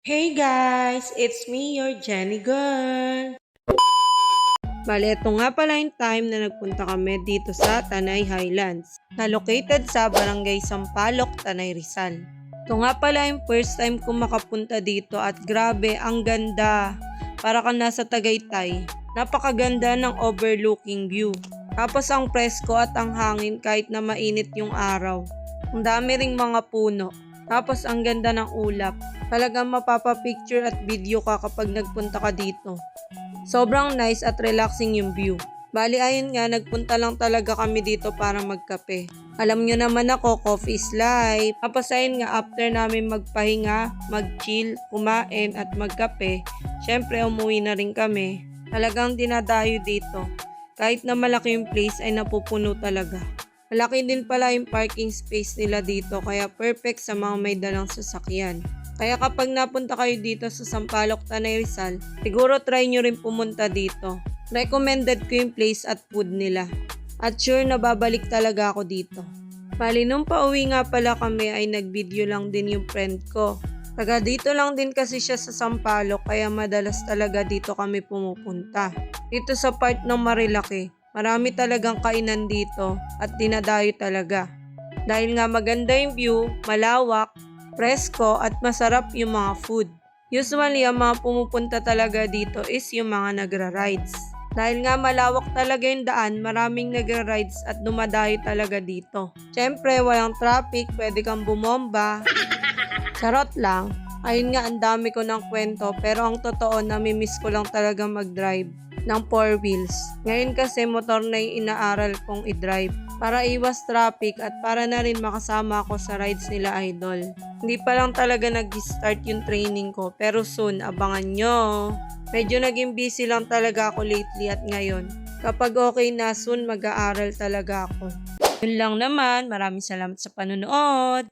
Hey guys, it's me, your Jenny girl. Bale, ito nga pala yung time na nagpunta kami dito sa Tanay Highlands, na located sa Barangay Sampaloc, Tanay Rizal. Ito nga pala yung first time ko makapunta dito at grabe, ang ganda. Para ka nasa Tagaytay. Napakaganda ng overlooking view. Tapos ang presko at ang hangin kahit na mainit yung araw. Ang dami ring mga puno. Tapos ang ganda ng ulap. Talagang mapapapicture at video ka kapag nagpunta ka dito. Sobrang nice at relaxing yung view. Bali ayun nga, nagpunta lang talaga kami dito para magkape. Alam nyo naman ako, coffee is life. Tapos ayun nga, after namin magpahinga, mag-chill, kumain at magkape, syempre umuwi na rin kami. Talagang dinadayo dito. Kahit na malaki yung place ay napupuno talaga. Malaki din pala yung parking space nila dito kaya perfect sa mga may dalang sasakyan. Kaya kapag napunta kayo dito sa Sampaloc, Tanay Rizal, siguro try nyo rin pumunta dito. Recommended ko yung place at food nila. At sure na babalik talaga ako dito. Bali nung pauwi nga pala kami ay nag-video lang din yung friend ko. Taga dito lang din kasi siya sa Sampaloc kaya madalas talaga dito kami pumupunta. Dito sa part ng Marilaki. Marami talagang kainan dito at dinadayo talaga. Dahil nga maganda yung view, malawak, presko at masarap yung mga food. Usually ang mga pumupunta talaga dito is yung mga nagra-rides. Dahil nga malawak talaga yung daan, maraming nagra-rides at dumadayo talaga dito. Siyempre walang traffic, pwede kang bumomba. Charot lang. Ayun nga, ang dami ko ng kwento pero ang totoo, namimiss ko lang talaga mag-drive ng 4 wheels. Ngayon kasi motor na yung inaaral kong i-drive para iwas traffic at para na rin makasama ako sa rides nila Idol. Hindi pa lang talaga nag-start yung training ko pero soon, abangan nyo. Medyo naging busy lang talaga ako lately at ngayon. Kapag okay na, soon mag-aaral talaga ako. Yun lang naman, maraming salamat sa panonood.